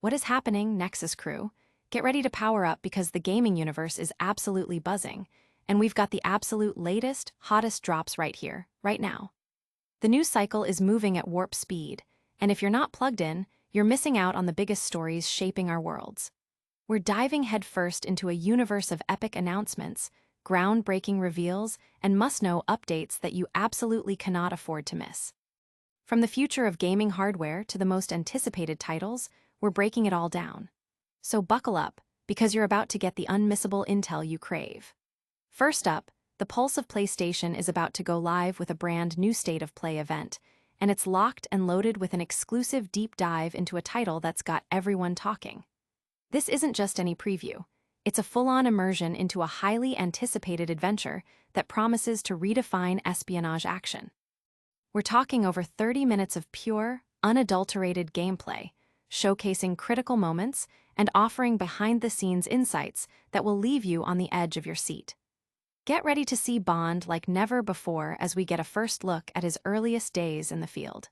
What is happening, Nexus crew? Get ready to power up because the gaming universe is absolutely buzzing, and we've got the absolute latest, hottest drops right here, right now. The news cycle is moving at warp speed, and if you're not plugged in, you're missing out on the biggest stories shaping our worlds. We're diving headfirst into a universe of epic announcements, groundbreaking reveals, and must-know updates that you absolutely cannot afford to miss. From the future of gaming hardware to the most anticipated titles, we're breaking it all down. So buckle up, because you're about to get the unmissable intel you crave. First up, the Pulse of PlayStation is about to go live with a brand new State of Play event, and it's locked and loaded with an exclusive deep dive into a title that's got everyone talking. This isn't just any preview. It's a full-on immersion into a highly anticipated adventure that promises to redefine espionage action. We're talking over 30 minutes of pure, unadulterated gameplay, showcasing critical moments and offering behind-the-scenes insights that will leave you on the edge of your seat. Get ready to see Bond like never before as we get a first look at his earliest days in the field.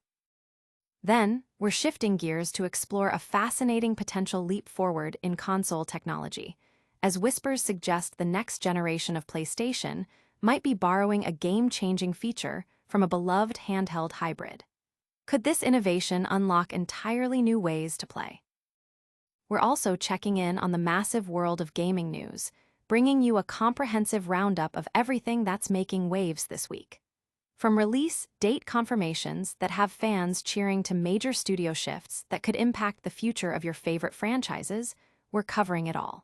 Then, we're shifting gears to explore a fascinating potential leap forward in console technology, as whispers suggest the next generation of PlayStation might be borrowing a game-changing feature from a beloved handheld hybrid. Could this innovation unlock entirely new ways to play? We're also checking in on the massive world of gaming news, bringing you a comprehensive roundup of everything that's making waves this week. From release date confirmations that have fans cheering to major studio shifts that could impact the future of your favorite franchises, we're covering it all.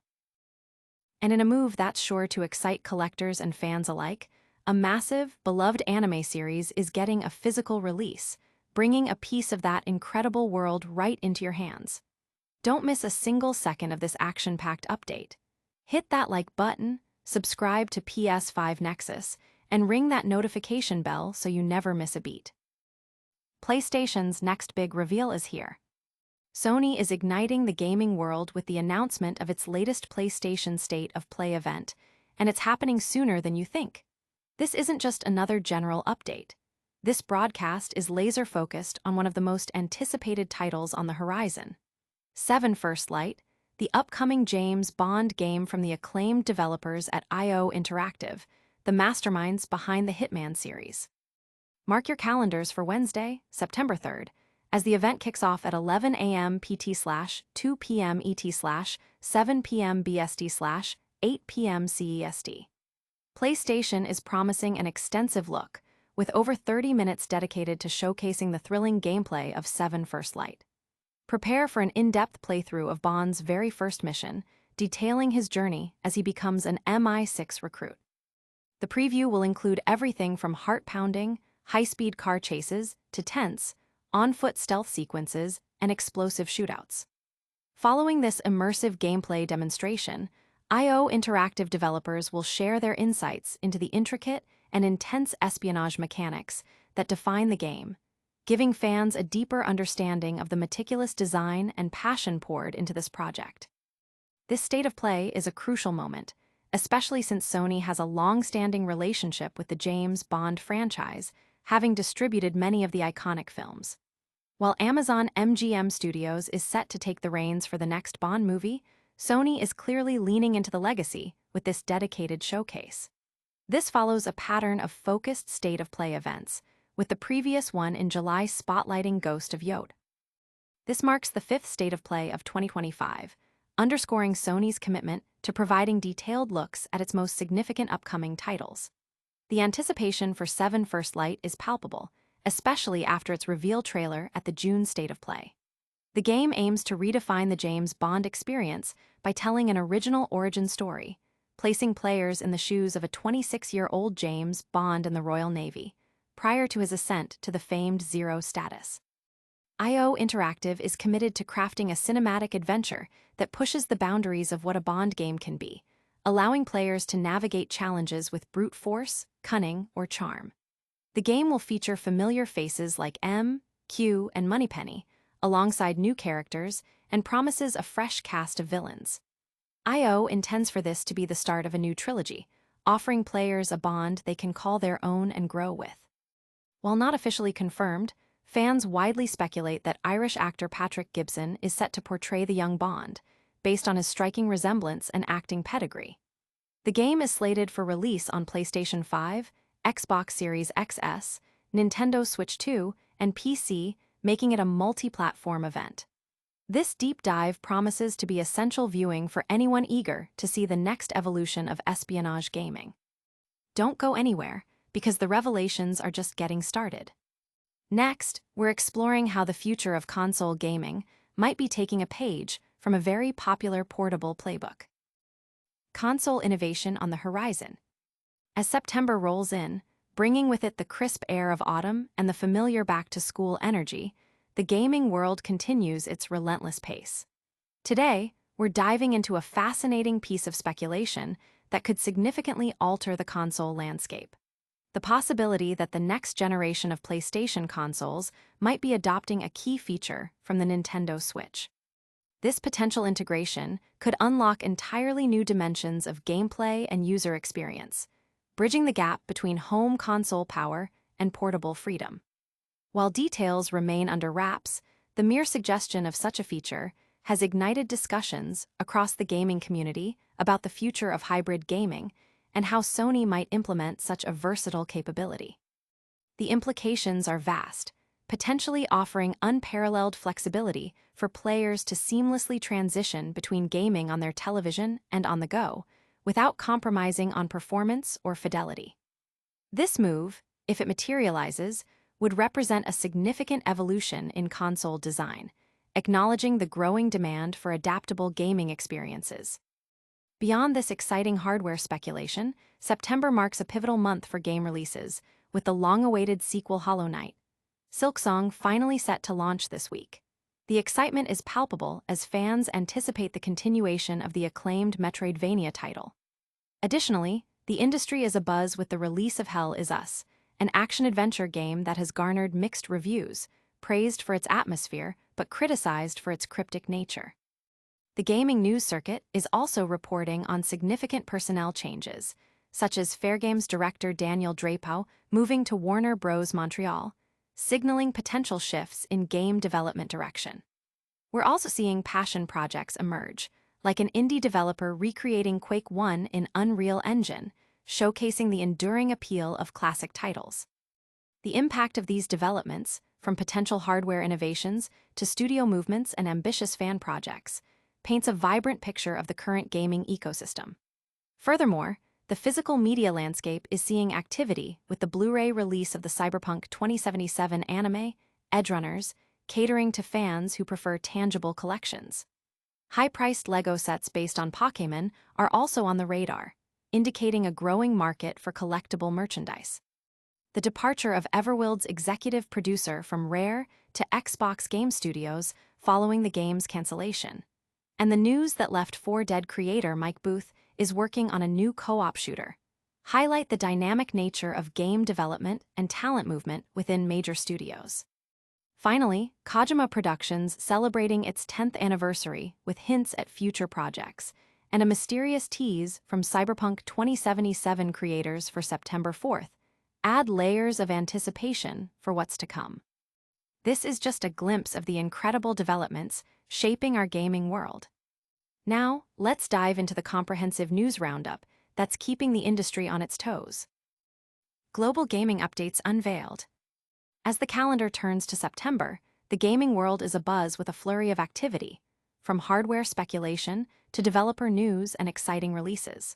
And in a move that's sure to excite collectors and fans alike, a massive, beloved anime series is getting a physical release, bringing a piece of that incredible world right into your hands. Don't miss a single second of this action-packed update. Hit that like button, subscribe to PS5 Nexus, and ring that notification bell so you never miss a beat. PlayStation's next big reveal is here. Sony is igniting the gaming world with the announcement of its latest PlayStation State of Play event, and it's happening sooner than you think. This isn't just another general update. This broadcast is laser-focused on one of the most anticipated titles on the horizon. 7 First Light, the upcoming James Bond game from the acclaimed developers at IO Interactive, the masterminds behind the Hitman series. Mark your calendars for Wednesday, September 3rd, as the event kicks off at 11 a.m. PT/2 p.m. ET/7 p.m. BST/8 p.m. CEST. PlayStation is promising an extensive look, with over 30 minutes dedicated to showcasing the thrilling gameplay of 7 First Light. Prepare for an in-depth playthrough of Bond's very first mission, detailing his journey as he becomes an MI6 recruit. The preview will include everything from heart-pounding, high-speed car chases to tense, on-foot stealth sequences and explosive shootouts. Following this immersive gameplay demonstration, IO Interactive developers will share their insights into the intricate and intense espionage mechanics that define the game, giving fans a deeper understanding of the meticulous design and passion poured into this project. This state of play is a crucial moment, especially since Sony has a long-standing relationship with the James Bond franchise, having distributed many of the iconic films. While Amazon MGM Studios is set to take the reins for the next Bond movie, Sony is clearly leaning into the legacy with this dedicated showcase. This follows a pattern of focused State of Play events, with the previous one in July spotlighting Ghost of Yod. This marks the 5th State of Play of 2025, underscoring Sony's commitment to providing detailed looks at its most significant upcoming titles. The anticipation for 7 First Light is palpable, especially after its reveal trailer at the June State of Play. The game aims to redefine the James Bond experience by telling an original origin story, placing players in the shoes of a 26-year-old James Bond in the Royal Navy, prior to his ascent to the famed Zero status. IO Interactive is committed to crafting a cinematic adventure that pushes the boundaries of what a Bond game can be, allowing players to navigate challenges with brute force, cunning, or charm. The game will feature familiar faces like M, Q, and Moneypenny, alongside new characters, and promises a fresh cast of villains. IO intends for this to be the start of a new trilogy, offering players a Bond they can call their own and grow with. While not officially confirmed, fans widely speculate that Irish actor Patrick Gibson is set to portray the young Bond, based on his striking resemblance and acting pedigree. The game is slated for release on PlayStation 5, Xbox Series XS, Nintendo Switch 2, and PC, making it a multi-platform event. This deep dive promises to be essential viewing for anyone eager to see the next evolution of espionage gaming. Don't go anywhere, because the revelations are just getting started. Next, we're exploring how the future of console gaming might be taking a page from a very popular portable playbook. Console innovation on the horizon. As September rolls in, bringing with it the crisp air of autumn and the familiar back-to-school energy, the gaming world continues its relentless pace. Today, we're diving into a fascinating piece of speculation that could significantly alter the console landscape. The possibility that the next generation of PlayStation consoles might be adopting a key feature from the Nintendo Switch. This potential integration could unlock entirely new dimensions of gameplay and user experience, bridging the gap between home console power and portable freedom. While details remain under wraps, the mere suggestion of such a feature has ignited discussions across the gaming community about the future of hybrid gaming and how Sony might implement such a versatile capability. The implications are vast, potentially offering unparalleled flexibility for players to seamlessly transition between gaming on their television and on the go, without compromising on performance or fidelity. This move, if it materializes, would represent a significant evolution in console design, acknowledging the growing demand for adaptable gaming experiences. Beyond this exciting hardware speculation, September marks a pivotal month for game releases, with the long-awaited sequel Hollow Knight. Silksong finally set to launch this week. The excitement is palpable as fans anticipate the continuation of the acclaimed Metroidvania title. Additionally, the industry is abuzz with the release of Hell Is Us, an action-adventure game that has garnered mixed reviews, praised for its atmosphere but criticized for its cryptic nature. The gaming news circuit is also reporting on significant personnel changes, such as Fairgames director Daniel Drapeau moving to Warner Bros. Montreal, signaling potential shifts in game development direction. We're also seeing passion projects emerge, like an indie developer recreating Quake 1 in Unreal Engine, showcasing the enduring appeal of classic titles. The impact of these developments, from potential hardware innovations to studio movements and ambitious fan projects, paints a vibrant picture of the current gaming ecosystem. Furthermore, the physical media landscape is seeing activity with the Blu-ray release of the Cyberpunk 2077 anime, Edgerunners, catering to fans who prefer tangible collections. High-priced LEGO sets based on Pokémon are also on the radar, indicating a growing market for collectible merchandise. The departure of Everwild's executive producer from Rare to Xbox Game Studios following the game's cancellation, and the news that left 4 Dead creator Mike Booth is working on a new co-op shooter, highlight the dynamic nature of game development and talent movement within major studios. Finally, Kojima Productions celebrating its 10th anniversary with hints at future projects, and a mysterious tease from Cyberpunk 2077 creators for September 4th, add layers of anticipation for what's to come. This is just a glimpse of the incredible developments shaping our gaming world. Now, let's dive into the comprehensive news roundup that's keeping the industry on its toes. Global gaming updates unveiled. As the calendar turns to September, the gaming world is abuzz with a flurry of activity, from hardware speculation to developer news and exciting releases.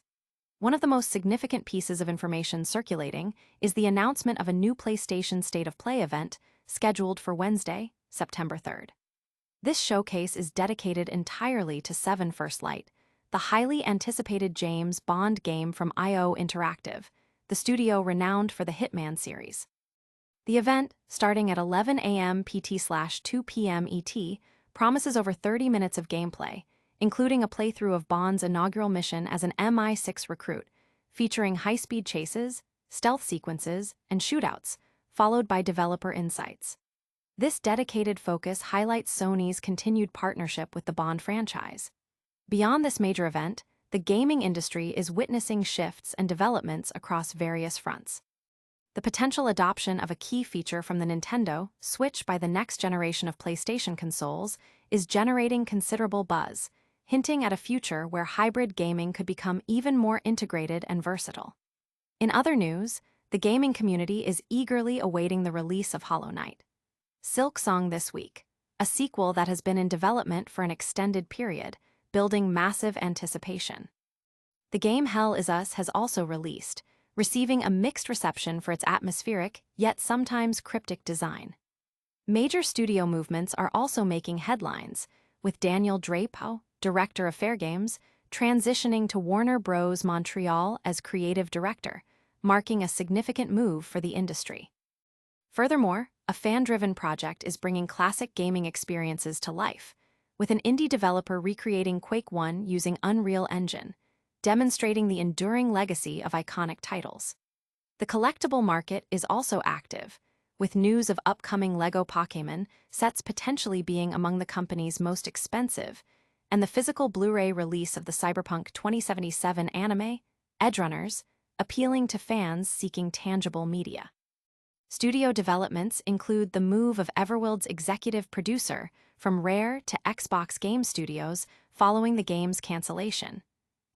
One of the most significant pieces of information circulating is the announcement of a new PlayStation State of Play event scheduled for Wednesday, September 3rd. This showcase is dedicated entirely to 7 First Light, the highly anticipated James Bond game from IO Interactive, the studio renowned for the Hitman series. The event, starting at 11 a.m. PT/2 p.m. ET, promises over 30 minutes of gameplay, including a playthrough of Bond's inaugural mission as an MI6 recruit, featuring high-speed chases, stealth sequences, and shootouts, followed by developer insights. This dedicated focus highlights Sony's continued partnership with the Bond franchise. Beyond this major event, the gaming industry is witnessing shifts and developments across various fronts. The potential adoption of a key feature from the Nintendo Switch by the next generation of PlayStation consoles is generating considerable buzz, hinting at a future where hybrid gaming could become even more integrated and versatile. In other news, the gaming community is eagerly awaiting the release of Hollow Knight. Silksong this week, a sequel that has been in development for an extended period, building massive anticipation. The game Hell Is Us has also released, receiving a mixed reception for its atmospheric, yet sometimes cryptic design. Major studio movements are also making headlines, with Daniel Drapeau, director of Fair Games, transitioning to Warner Bros. Montreal as creative director, marking a significant move for the industry. Furthermore, a fan-driven project is bringing classic gaming experiences to life, with an indie developer recreating Quake 1 using Unreal Engine, demonstrating the enduring legacy of iconic titles. The collectible market is also active, with news of upcoming LEGO Pokémon sets potentially being among the company's most expensive, and the physical Blu-ray release of the Cyberpunk 2077 anime, Edgerunners, appealing to fans seeking tangible media. Studio developments include the move of Everwild's executive producer from Rare to Xbox Game Studios following the game's cancellation,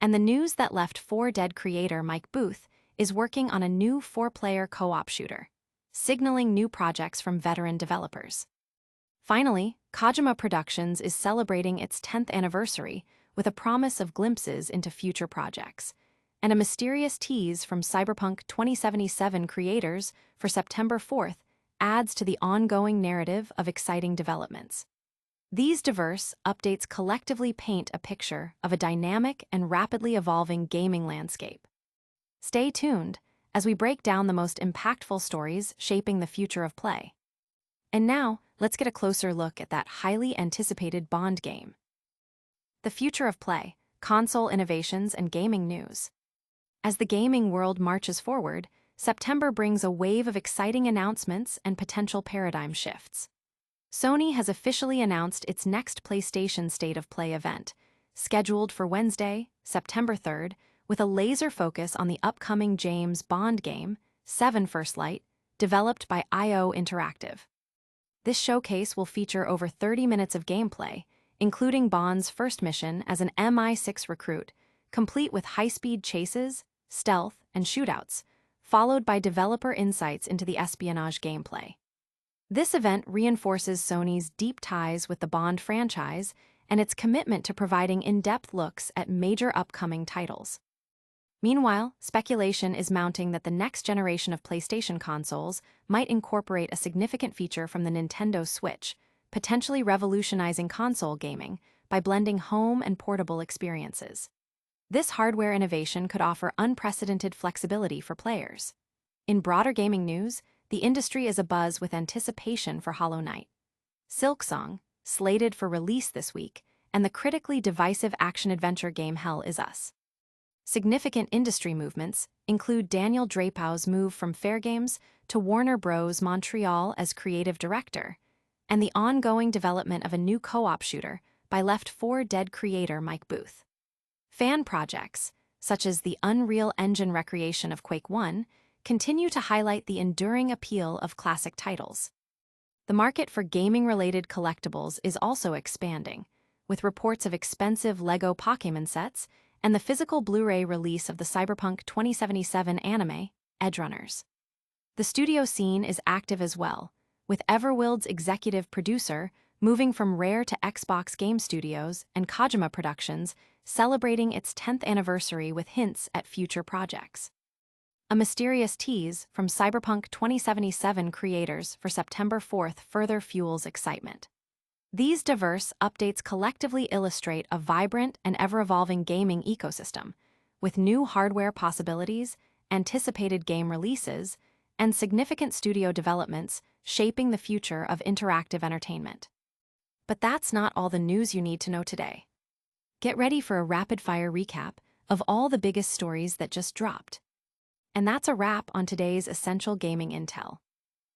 and the news that Left 4 Dead creator Mike Booth is working on a new 4-player co-op shooter, signaling new projects from veteran developers. Finally, Kojima Productions is celebrating its 10th anniversary with a promise of glimpses into future projects, and a mysterious tease from Cyberpunk 2077 creators for September 4th adds to the ongoing narrative of exciting developments. These diverse updates collectively paint a picture of a dynamic and rapidly evolving gaming landscape. Stay tuned as we break down the most impactful stories shaping the future of play. And now, let's get a closer look at that highly anticipated Bond game. The future of play, console innovations, and gaming news. As the gaming world marches forward, September brings a wave of exciting announcements and potential paradigm shifts. Sony has officially announced its next PlayStation State of Play event, scheduled for Wednesday, September 3rd, with a laser focus on the upcoming James Bond game, 7 First Light, developed by IO Interactive. This showcase will feature over 30 minutes of gameplay, including Bond's first mission as an MI6 recruit, complete with high-speed chases, stealth, and shootouts, followed by developer insights into the espionage gameplay. This event reinforces Sony's deep ties with the Bond franchise and its commitment to providing in-depth looks at major upcoming titles. Meanwhile, speculation is mounting that the next generation of PlayStation consoles might incorporate a significant feature from the Nintendo Switch, potentially revolutionizing console gaming by blending home and portable experiences. This hardware innovation could offer unprecedented flexibility for players. In broader gaming news, the industry is abuzz with anticipation for Hollow Knight. Silksong, slated for release this week, and the critically divisive action-adventure game Hell Is Us. Significant industry movements include Daniel Drapeau's move from Fair Games to Warner Bros. Montreal as creative director, and the ongoing development of a new co-op shooter by Left 4 Dead creator Mike Booth. Fan projects, such as the Unreal Engine recreation of Quake 1, continue to highlight the enduring appeal of classic titles. The market for gaming-related collectibles is also expanding, with reports of expensive LEGO Pokémon sets and the physical Blu-ray release of the Cyberpunk 2077 anime, Edgerunners. The studio scene is active as well, with Everwild's executive producer moving from Rare to Xbox Game Studios and Kojima Productions celebrating its 10th anniversary with hints at future projects. A mysterious tease from Cyberpunk 2077 creators for September 4th further fuels excitement. These diverse updates collectively illustrate a vibrant and ever-evolving gaming ecosystem, with new hardware possibilities, anticipated game releases, and significant studio developments shaping the future of interactive entertainment. But that's not all the news you need to know today. Get ready for a rapid-fire recap of all the biggest stories that just dropped. And that's a wrap on today's Essential Gaming Intel.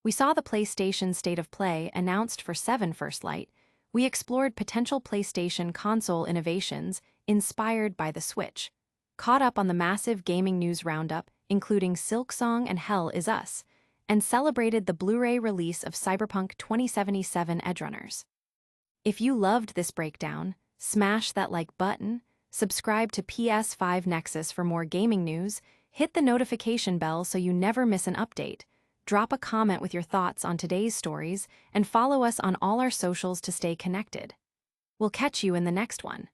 We saw the PlayStation State of Play announced for 7 First Light. We explored potential PlayStation console innovations inspired by the Switch, caught up on the massive gaming news roundup, including Silksong and Hell Is Us, and celebrated the Blu-ray release of Cyberpunk 2077 Edgerunners. If you loved this breakdown, smash that like button, subscribe to PS5 Nexus for more gaming news, hit the notification bell so you never miss an update, drop a comment with your thoughts on today's stories, and follow us on all our socials to stay connected. We'll catch you in the next one.